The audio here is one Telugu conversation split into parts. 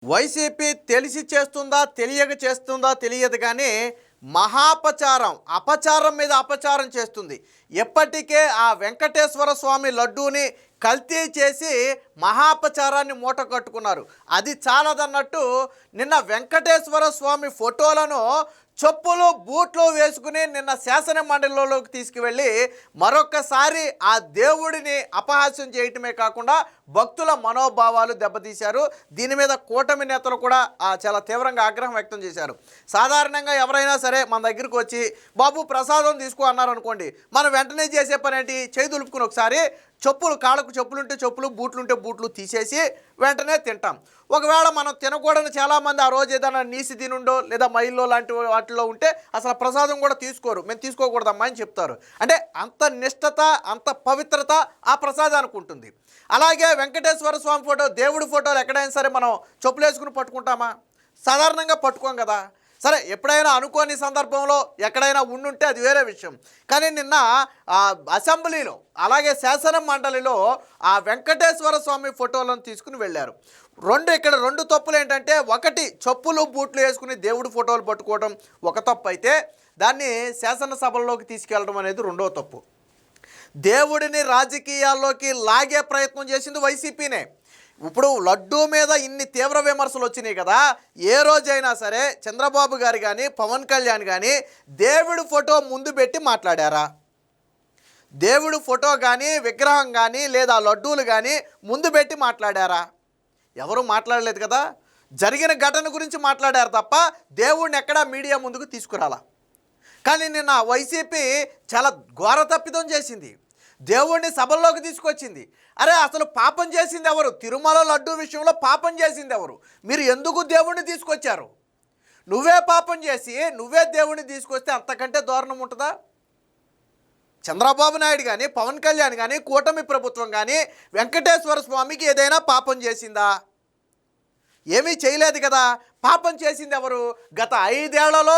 వైసీపీ తెలిసి చేస్తుందా తెలియక చేస్తుందా తెలియదు కానీ మహాపచారం అపచారం మీద అపచారం చేస్తుంది. ఎప్పటికే ఆ వెంకటేశ్వర స్వామి లడ్డూని కల్తీ చేసి మహాపచారాన్ని మూట కట్టుకున్నారు. అది చాలదన్నట్టు నిన్న వెంకటేశ్వర స్వామి ఫోటోలను చెప్పులు బూట్లు వేసుకుని నిన్న శాసన మండలిలోకి తీసుకువెళ్ళి మరొకసారి ఆ దేవుడిని అపహాస్యం చేయటమే కాకుండా భక్తుల మనోభావాలు దెబ్బతీశారు. దీని మీద కూటమి నేతలు కూడా చాలా తీవ్రంగా ఆగ్రహం వ్యక్తం చేశారు. సాధారణంగా ఎవరైనా సరే మన దగ్గరికి వచ్చి బాబు ప్రసాదం తీసుకో అన్నారు అనుకోండి, మనం వెంటనే చేసే పని ఏంటి? చేయి దులుపుకుని ఒకసారి చెప్పులు, కాళ్ళకు చెప్పులుంటే చెప్పులు, బూట్లుంటే బూట్లు తీసేసి వెంటనే తింటాం. ఒకవేళ మనం తినకూడని చాలామంది ఆ రోజు ఏదైనా నీసి తినుండో లేదా మైల్లో లాంటి వాటిలో ఉంటే అసలు ప్రసాదం కూడా తీసుకోరు. మేము తీసుకోకూడదమ్మా అని చెప్తారు. అంటే అంత నిష్టత, అంత పవిత్రత ఆ ప్రసాదానికి ఉంటుంది. అలాగే వెంకటేశ్వర స్వామి ఫోటో, దేవుడి ఫోటోలు ఎక్కడైనా సరే మనం చెప్పులు వేసుకుని పట్టుకుంటామా? సాధారణంగా పట్టుకోం కదా. సరే, ఎప్పుడైనా అనుకోని సందర్భంలో ఎక్కడైనా ఉండుంటే అది వేరే విషయం. కానీ నిన్న అసెంబ్లీలో అలాగే శాసన మండలిలో ఆ వెంకటేశ్వర స్వామి ఫోటోలను తీసుకుని వెళ్ళారు. ఇక్కడ రెండు తప్పులు ఏంటంటే, ఒకటి చెప్పులు బూట్లు వేసుకుని దేవుడి ఫోటోలు పట్టుకోవడం ఒక తప్పు అయితే, దాన్ని శాసనసభల్లోకి తీసుకెళ్ళడం అనేది రెండో తప్పు. దేవుడిని రాజకీయాల్లోకి లాగే ప్రయత్నం చేసింది వైసీపీనే. ఇప్పుడు లడ్డూ మీద ఇన్ని తీవ్ర విమర్శలు వచ్చినాయి కదా, ఏ రోజైనా సరే చంద్రబాబు గారు కానీ పవన్ కళ్యాణ్ కానీ దేవుడి ఫోటో ముందు పెట్టి మాట్లాడారా? దేవుడి ఫోటో కానీ విగ్రహం కానీ లేదా లడ్డూలు కానీ ముందు పెట్టి మాట్లాడారా? ఎవరు మాట్లాడలేదు కదా. జరిగిన ఘటన గురించి మాట్లాడారు తప్ప దేవుడిని ఎక్కడా మీడియా ముందుకు తీసుకురాలా. కానీ నిన్న వైసీపీ చాలా ఘోర తప్పిదం చేసింది. దేవుడిని సభల్లోకి తీసుకొచ్చింది. అరే, అసలు పాపం చేసింది ఎవరు? తిరుమల లడ్డూ విషయంలో పాపం చేసింది ఎవరు? మీరు ఎందుకు దేవుడిని తీసుకొచ్చారు? నువ్వే పాపం చేసి నువ్వే దేవుడిని తీసుకొస్తే అంతకంటే దారుణం ఉంటుందా? చంద్రబాబు నాయుడు కానీ పవన్ కళ్యాణ్ కానీ కూటమి ప్రభుత్వం కానీ వెంకటేశ్వర స్వామికి ఏదైనా పాపం చేసిందా? ఏమీ చేయలేదు కదా. పాపం చేసింది ఎవరు? గత 5 ఏళ్లలో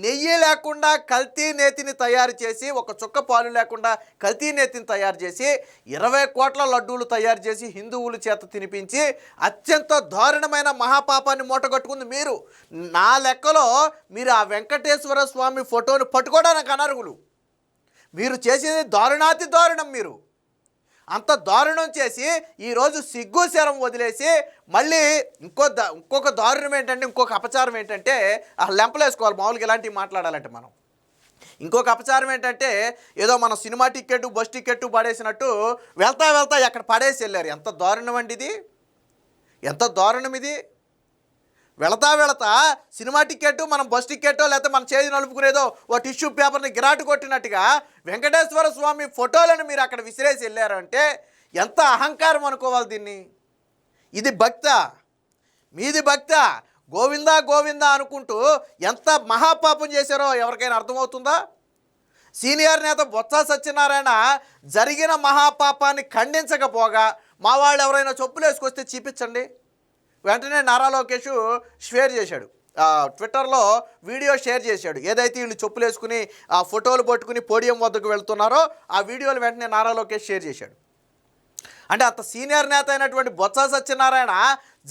నెయ్యి లేకుండా కల్తీ నేతిని తయారు చేసి, ఒక చుక్క పాలు లేకుండా కల్తీ నేతిని తయారు చేసి 20 కోట్ల లడ్డూలు తయారు చేసి హిందువుల చేత తినిపించి అత్యంత దారుణమైన మహాపాపాన్ని మూటగట్టుకుంది మీరు. నా లెక్కలో మీరు ఆ వెంకటేశ్వర స్వామి ఫోటోను పట్టుకోవడానికి అనర్హులు. మీరు చేసేది దారుణాతి దారుణం. మీరు అంత దారుణం చేసి ఈరోజు సిగ్గు శరం వదిలేసి మళ్ళీ ఇంకొక దారుణం ఏంటంటే, ఇంకొక అపచారం ఏంటంటే, లెంపలు వేసుకోవాలి మామూలుగా ఇలాంటివి మాట్లాడాలంటే మనం. ఇంకొక అపచారం ఏంటంటే, ఏదో మన సినిమా టికెట్టు బస్ టికెట్టు పడేసినట్టు వెళ్తా అక్కడ పడేసి వెళ్ళారు. ఎంత దారుణం అండి ఇది! ఎంత దారుణం ఇది! వెళతా సినిమా టికెట్టు మనం బస్ టికెట్టో లేకపోతే మన చేతి నలుపుకునేదో ఓ టిష్యూ పేపర్ని గిరాటు కొట్టినట్టుగా వెంకటేశ్వర స్వామి ఫోటోలను మీరు అక్కడ విసిరేసి వెళ్ళారంటే ఎంత అహంకారం అనుకోవాలి దీన్ని. ఇది భక్త, మీది భక్త. గోవిందా గోవిందా అనుకుంటూ ఎంత మహాపాపం చేశారో ఎవరికైనా అర్థమవుతుందా? సీనియర్ నేత బొత్స సత్యనారాయణ జరిగిన మహాపాపాన్ని ఖండించకపోగా మా వాళ్ళు ఎవరైనా చెప్పులు వేసుకొస్తే చూపించండి, వెంటనే నారా లోకేష్ షేర్ చేశాడు, ట్విట్టర్లో వీడియో షేర్ చేశాడు. ఏదైతే వీళ్ళు చెప్పులు వేసుకుని ఆ ఫోటోలు పట్టుకుని పోడియం వద్దకు వెళ్తున్నారో ఆ వీడియోలు వెంటనే నారా లోకేష్ షేర్ చేశాడు. అంటే అంత సీనియర్ నేత అయినటువంటి బొత్స సత్యనారాయణ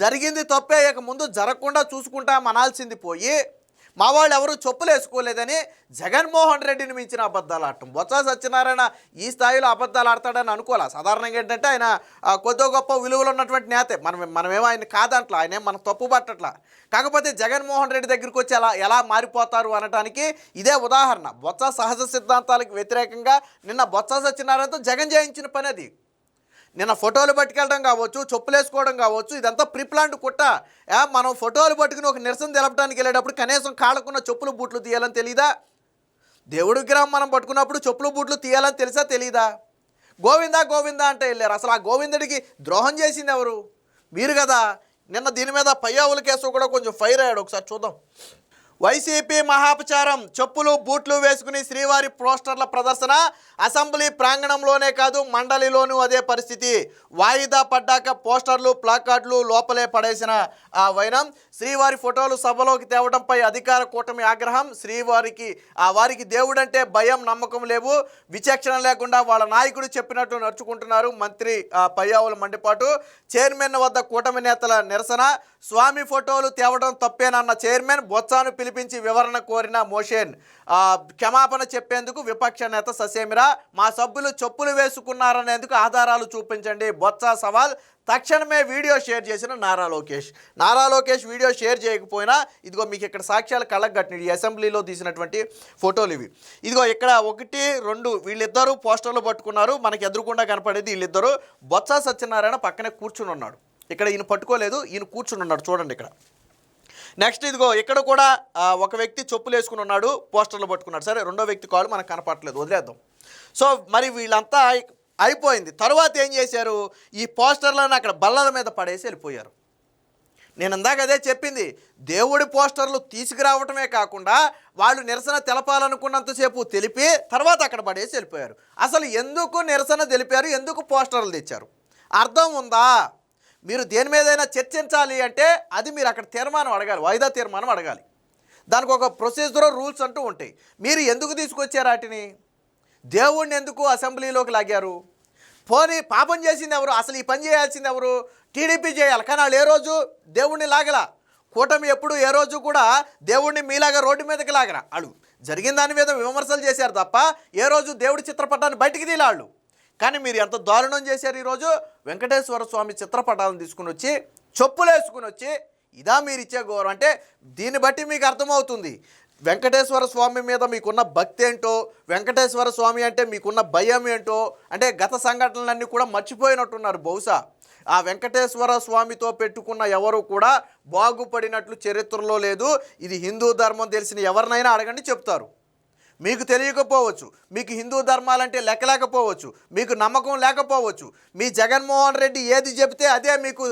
జరిగింది తప్పే, ఇక ముందు జరగకుండా చూసుకుంటాం అనాల్సింది పోయి మా వాళ్ళు ఎవరు చెప్పులు వేసుకోలేదని జగన్మోహన్ రెడ్డిని మించిన అబద్ధాలు ఆడటం. బొత్స సత్యనారాయణ ఈ స్థాయిలో అబద్ధాలు ఆడతాడని అనుకోలే. సాధారణంగా ఏంటంటే ఆయన కొద్దిగా గొప్ప విలువలు ఉన్నటువంటి నేతే. మనమేమో ఆయన కాదంట్లా, ఆయన మనం తప్పు పట్టట్లా. కాకపోతే జగన్మోహన్ రెడ్డి దగ్గరికి వచ్చి ఎలా మారిపోతారు అనడానికి ఇదే ఉదాహరణ. బొత్స సహజ సిద్ధాంతాలకు వ్యతిరేకంగా నిన్న బొత్స సత్యనారాయణతో జగన్ చేయించిన పని అది. నిన్న ఫోటోలు పట్టుకెళ్ళడం కావచ్చు, చెప్పులు వేసుకోవడం కావచ్చు, ఇదంతా ప్రీప్లాన్డ్ కుట్ట. మనం ఫోటోలు పట్టుకుని ఒక నిరసన తెలపడానికి వెళ్ళేటప్పుడు కనీసం కాళ్ళకున్న చెప్పులు బూట్లు తీయాలని తెలీదా? దేవుడి విగ్రహం మనం పట్టుకున్నప్పుడు చెప్పులు బూట్లు తీయాలని తెలుసా తెలీదా? గోవిందా గోవిందా అంటే వెళ్ళారు. అసలు ఆ గోవిందుడికి ద్రోహం చేసింది ఎవరు? మీరు కదా. నిన్న దీని మీద పయ్యావుల కేసు కూడా కొంచెం ఫైర్ అయ్యాడు. ఒకసారి చూద్దాం. వైసీపీ మహాపచారం, చెప్పులు బూట్లు వేసుకుని శ్రీవారి పోస్టర్ల ప్రదర్శన. అసెంబ్లీ ప్రాంగణంలోనే కాదు మండలిలోనూ అదే పరిస్థితి. వాయిదా పడ్డాక పోస్టర్లు ప్లాకార్డులు లోపలే పడేసిన ఆ వైనం. శ్రీవారి ఫోటోలు సభలోకి తేవడంపై అధికార కూటమి ఆగ్రహం. వారికి దేవుడంటే భయం నమ్మకం లేవు, విచక్షణ లేకుండా వాళ్ళ నాయకుడు చెప్పినట్టు నడుచుకుంటున్నారు. మంత్రి పయ్యావుల మండిపాటు. చైర్మన్ వద్ద కూటమి నేతల నిరసన. స్వామి ఫోటోలు తేవడం తప్పేనన్న చైర్మన్ బొత్సాను పిలిపించి వివరణ కోరిన మోషన్. క్షమాపణ చెప్పేందుకు విపక్ష నేత ససేమిరా. మా సభ్యులు చెప్పులు వేసుకున్నారనేందుకు ఆధారాలు చూపించండి బొత్స సవాల్. తక్షణమే వీడియో షేర్ చేసిన నారా లోకేష్ వీడియో షేర్ చేయకపోయినా ఇదిగో మీకు ఇక్కడ సాక్ష్యాలు కళ్ళకు కట్టినవి. అసెంబ్లీలో తీసినటువంటి ఫోటోలు ఇవి. ఇదిగో ఇక్కడ 1, 2 వీళ్ళిద్దరూ పోస్టర్లు పట్టుకున్నారు. మనకి ఎదురుకుండా కనపడేది వీళ్ళిద్దరూ. బొత్స సత్యనారాయణ పక్కనే కూర్చుని ఉన్నాడు. ఇక్కడ ఈయన పట్టుకోలేదు, ఈయన కూర్చుని ఉన్నాడు చూడండి ఇక్కడ. నెక్స్ట్ ఇదిగో ఇక్కడ కూడా ఒక వ్యక్తి చెప్పులు వేసుకుని ఉన్నాడు, పోస్టర్లు పట్టుకున్నాడు. సరే, రెండో వ్యక్తి కాళ్ళు మనకు కనపడట్లేదు, వదిలేద్దాం. సో మరి వీళ్ళంతా అయిపోయింది. తర్వాత ఏం చేశారు, ఈ పోస్టర్లను అక్కడ బల్లల మీద పడేసి వెళ్ళిపోయారు. నేను ఇందాక అదే చెప్పింది, దేవుడి పోస్టర్లు తీసుకురావటమే కాకుండా వాళ్ళు నిరసన తెలపాలనుకున్నంతసేపు తెలిపి తర్వాత అక్కడ పడేసి వెళ్ళిపోయారు. అసలు ఎందుకు నిరసన తెలిపారు, ఎందుకు పోస్టర్లు తెచ్చారు, అర్థం ఉందా? మీరు దేని మీదైనా చర్చించాలి అంటే అది మీరు అక్కడ తీర్మానం అడగాలి, వాయిదా తీర్మానం అడగాలి. దానికి ఒక ప్రొసీజర్ రూల్స్ అంటూ ఉంటాయి. మీరు ఎందుకు తీసుకొచ్చారు వాటిని? దేవుణ్ణి ఎందుకు అసెంబ్లీలోకి లాగారు? పోనీ పాపం చేసింది ఎవరు? అసలు ఈ పని చేయాల్సింది ఎవరు? టీడీపీ చేయాలి. కానీ వాళ్ళు ఏ రోజు దేవుణ్ణి లాగలా. కూటమి ఎప్పుడు ఏ రోజు కూడా దేవుణ్ణి మీలాగా రోడ్డు మీదకి లాగరా. వాళ్ళు జరిగిన దాని మీద విమర్శలు చేశారు తప్ప ఏ రోజు దేవుడి చిత్రపటాన్ని బయటికి తీలాళ్ళు. కానీ మీరు ఎంత దారుణం చేశారు. ఈరోజు వెంకటేశ్వర స్వామి చిత్రపటాలను తీసుకుని వచ్చి చెప్పులు వేసుకుని వచ్చి ఇదా మీరు ఇచ్చే గౌరవం అంటే? దీన్ని బట్టి మీకు అర్థమవుతుంది వెంకటేశ్వర స్వామి మీద మీకున్న భక్తి ఏంటో, వెంకటేశ్వర స్వామి అంటే మీకున్న భయం ఏంటో. అంటే గత సంఘటనలన్నీ కూడా మర్చిపోయినట్టున్నారు బహుశా. ఆ వెంకటేశ్వర స్వామితో పెట్టుకున్న ఎవరు కూడా బాగుపడినట్లు చరిత్రలో లేదు. ఇది హిందూ ధర్మం తెలిసిన ఎవరినైనా అడగండి చెప్తారు. మీకు తెలియకపోవచ్చు, మీకు హిందూ ధర్మాలంటే లెక్కలేకపోవచ్చు, మీకు నమ్మకం లేకపోవచ్చు. మీ జగన్మోహన్ రెడ్డి ఏది చెబితే అదే మీకు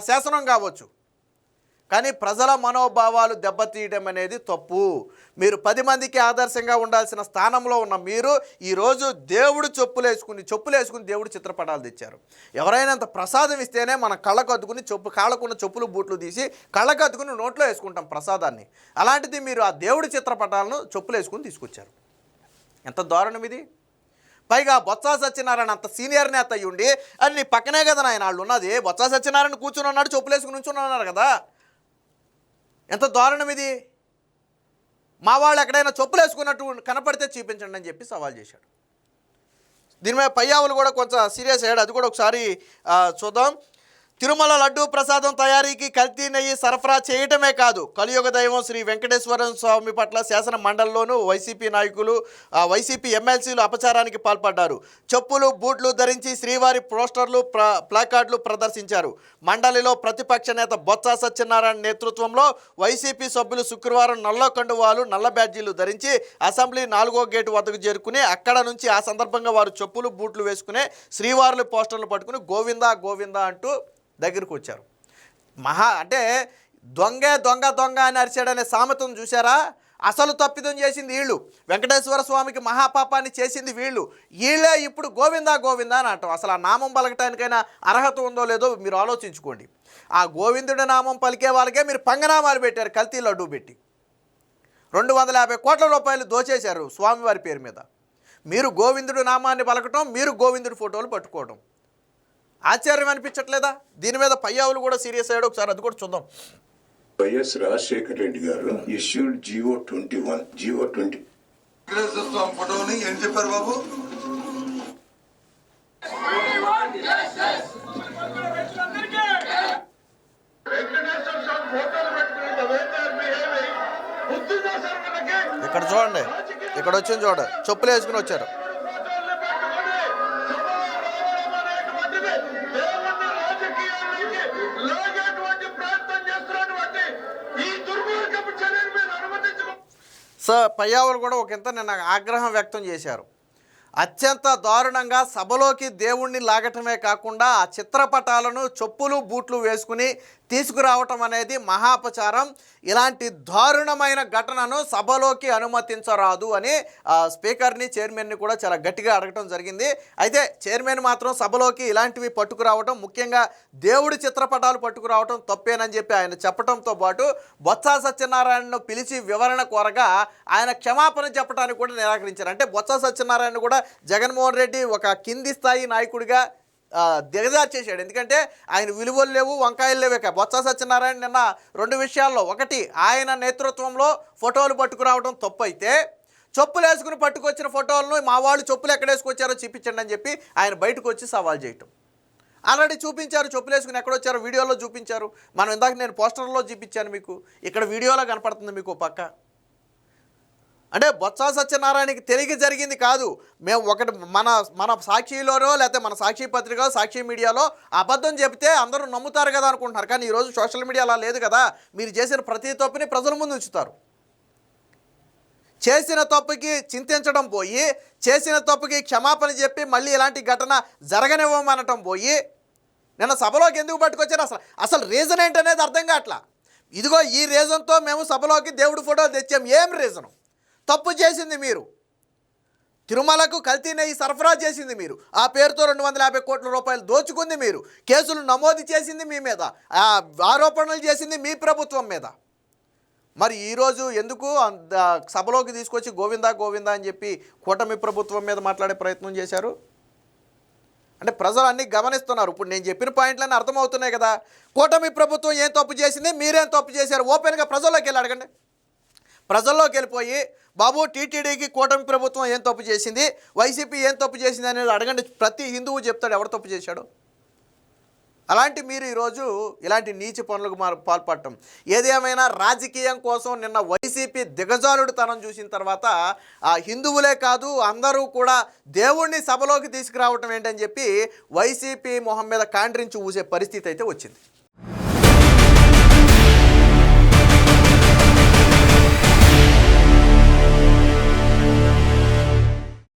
శాసనం కావచ్చు. కానీ ప్రజల మనోభావాలు దెబ్బతీయడం అనేది తప్పు. మీరు 10 మందికి ఆదర్శంగా ఉండాల్సిన స్థానంలో ఉన్న మీరు ఈరోజు దేవుడు చెప్పులు వేసుకుని దేవుడు చిత్రపటాలు తెచ్చారు. ఎవరైనా అంత ప్రసాదం ఇస్తేనే మన కళ్ళకు అద్దుకుని కాళ్ళకున్న చెప్పులు బూట్లు తీసి కళ్ళకు అద్దుకుని నోట్లో వేసుకుంటాం ప్రసాదాన్ని. అలాంటిది మీరు ఆ దేవుడి చిత్రపటాలను చెప్పులు వేసుకుని తీసుకొచ్చారు. ఎంత దారుణం ఇది! పైగా బొత్స సత్యనారాయణ అంత సీనియర్ నేత అయ్యుండి అది నీ పక్కనే కదా నాయన వాళ్ళు ఉన్నది. బొత్స సత్యనారాయణ కూర్చుని ఉన్నాడు, చెప్పులు వేసుకుని నుంచుని ఉన్నారు కదా. ఎంత దారుణం ఇది! మా వాళ్ళు ఎక్కడైనా చెప్పులు వేసుకున్నట్టు కనపడితే చూపించండి అని చెప్పి సవాల్ చేశాడు. దీని మీద పయ్యావులు కూడా కొంచెం సీరియస్ అయ్యాడు. అది కూడా ఒకసారి చూద్దాం. తిరుమల లడ్డూ ప్రసాదం తయారీకి కల్తీ నెయ్యి సరఫరా చేయటమే కాదు, కలియుగ దైవం శ్రీ వెంకటేశ్వర స్వామి పట్ల శాసన మండలిలోనూ వైసీపీ ఎమ్మెల్సీలు అపచారానికి పాల్పడ్డారు. చెప్పులు బూట్లు ధరించి శ్రీవారి పోస్టర్లు ప్లాకార్డులు ప్రదర్శించారు. మండలిలో ప్రతిపక్ష నేత బొత్స సత్యనారాయణ నేతృత్వంలో వైసీపీ సభ్యులు శుక్రవారం నల్ల కండువాలు నల్ల బ్యాడ్జీలు ధరించి అసెంబ్లీ 4వ గేటు వద్దకు చేరుకుని అక్కడ నుంచి ఆ సందర్భంగా వారు చెప్పులు బూట్లు వేసుకునే శ్రీవారుల పోస్టర్లు పట్టుకుని గోవిందా గోవిందా అంటూ దగ్గరికి వచ్చారు. అంటే దొంగ అని అరిచాడనే సామెతను చూసారా? అసలు తప్పిదం చేసింది వీళ్ళు. వెంకటేశ్వర స్వామికి మహాపాపాన్ని చేసింది వీళ్ళే ఇప్పుడు గోవిందా గోవిందా అని అంటాం. అసలు ఆ నామం పలకటానికైనా అర్హత ఉందో లేదో మీరు ఆలోచించుకోండి. ఆ గోవిందుడి నామం పలికే వాళ్ళకే మీరు పంగనామాలు పెట్టారు, కల్తీ లడ్డూ పెట్టి 250 కోట్ల రూపాయలు దోచేశారు స్వామివారి పేరు మీద. మీరు గోవిందుడి నామాన్ని పలకటం, మీరు గోవిందుడి ఫోటోలు పట్టుకోవడం ఆశ్చర్యం అనిపించట్లేదా? దీని మీద పయ్యావులు కూడా సీరియస్ అయ్యాడు. ఒకసారి అది కూడా చూద్దాం. వైఎస్ రాజశేఖర రెడ్డి గారు ఇష్యూడ్ జియో 20 ఫోటోని ఏం చెప్పారు బాబు? ఇక్కడ చూడండి, ఇక్కడ వచ్చింది చూడండి, చెప్పులు వేసుకుని వచ్చారు. పయ్యావులు కూడా ఒకంత నిన్న ఆగ్రహం వ్యక్తం చేశారు. అత్యంత దారుణంగా సభలోకి దేవుణ్ణి లాగటమే కాకుండా ఆ చిత్రపటాలను చెప్పులు బూట్లు వేసుకుని తీసుకురావటం అనేది మహాపచారం. ఇలాంటి దారుణమైన ఘటనను సభలోకి అనుమతించరాదు అని స్పీకర్ని, చైర్మన్ని కూడా చాలా గట్టిగా అడగటం జరిగింది. అయితే చైర్మన్ మాత్రం సభలోకి ఇలాంటివి పట్టుకురావటం, ముఖ్యంగా దేవుడి చిత్రపటాలు పట్టుకురావటం తప్పేనని చెప్పి ఆయన చెప్పడంతో పాటు బొత్స సత్యనారాయణను పిలిచి వివరణ కోరగా ఆయన క్షమాపణ చెప్పడానికి కూడా నిరాకరించారు. అంటే బొత్స సత్యనారాయణ కూడా జగన్మోహన్ రెడ్డి ఒక కింది స్థాయి నాయకుడిగా దిగజార్చేశాడు. ఎందుకంటే ఆయన విలువలు లేవు, వంకాయలు లేవు. బొత్స సత్యనారాయణ నిన్న 2 విషయాల్లో, ఒకటి ఆయన నేతృత్వంలో ఫోటోలు పట్టుకురావడం తప్పు అయితే, చెప్పులు వేసుకుని పట్టుకొచ్చిన ఫోటోలను మా వాళ్ళు చెప్పులు ఎక్కడ వేసుకొచ్చారో చూపించండి అని చెప్పి ఆయన బయటకు వచ్చి సవాల్ చేయటం. ఆల్రెడీ చూపించారు, చెప్పులు వేసుకుని ఎక్కడొచ్చారో వీడియోలో చూపించారు. మనం ఇందాక నేను పోస్టర్లో చూపించాను మీకు, ఇక్కడ వీడియోలో కనపడుతుంది మీకు పక్క. అంటే బొత్స సత్యనారాయణకి తెలియక జరిగింది కాదు. మేము ఒకటి మన సాక్షిలోనో లేకపోతే మన సాక్షి పత్రిక, సాక్షి మీడియాలో అబద్ధం చెబితే అందరూ నమ్ముతారు కదా అనుకుంటున్నారు. కానీ ఈరోజు సోషల్ మీడియా అలా లేదు కదా. మీరు చేసిన ప్రతి తప్పుని ప్రజల ముందు ఉంచుతారు. చేసిన తప్పుకి చింతించడం పోయి, చేసిన తప్పుకి క్షమాపణ చెప్పి మళ్ళీ ఇలాంటి ఘటన జరగనివ్వమనటం పోయి, నిన్న సభలోకి ఎందుకు పట్టుకొచ్చారు అసలు రీజన్ ఏంటనేది అర్థం కావట్లా. ఇదిగో ఈ రీజన్తో మేము సభలోకి దేవుడి ఫోటోలు తెచ్చాం. ఏం రీజను? తప్పు చేసింది మీరు. తిరుమలకు కల్తీ నెయ్యి సరఫరా చేసింది మీరు. ఆ పేరుతో 250 కోట్ల రూపాయలు దోచుకుంది మీరు. కేసులు నమోదు చేసింది మీ మీద, ఆరోపణలు చేసింది మీ ప్రభుత్వం మీద. మరి ఈరోజు ఎందుకు సభలోకి తీసుకొచ్చి గోవిందా గోవిందా అని చెప్పి కూటమి ప్రభుత్వం మీద మాట్లాడే ప్రయత్నం చేశారు? అంటే ప్రజలు అన్నీ గమనిస్తున్నారు. ఇప్పుడు నేను చెప్పిన పాయింట్లన్నీ అర్థమవుతున్నాయి కదా. కూటమి ప్రభుత్వం ఏం తప్పు చేసింది, మీరేం తప్పు చేశారు? ఓపెన్గా ప్రజల్లోకి వెళ్ళి అడగండి. ప్రజల్లోకి వెళ్ళిపోయి బాబు టీటీడీకి కూటమి ప్రభుత్వం ఏం తప్పు చేసింది, వైసీపీ ఏం తప్పు చేసింది అనేది అడగండి. ప్రతి హిందువు చెప్తాడు ఎవరు తప్పు చేశాడు. అలాంటి మీరు ఈరోజు ఇలాంటి నీచ పనులకు పాల్పడటం. ఏదేమైనా రాజకీయం కోసం నిన్న వైసీపీ దిగజారుడుతనం చూసిన తర్వాత హిందువులే కాదు అందరూ కూడా దేవుణ్ణి సభలోకి తీసుకురావటం ఏంటని చెప్పి వైసీపీ మొహం మీద కాండ్రించి ఊసే పరిస్థితి అయితే వచ్చింది.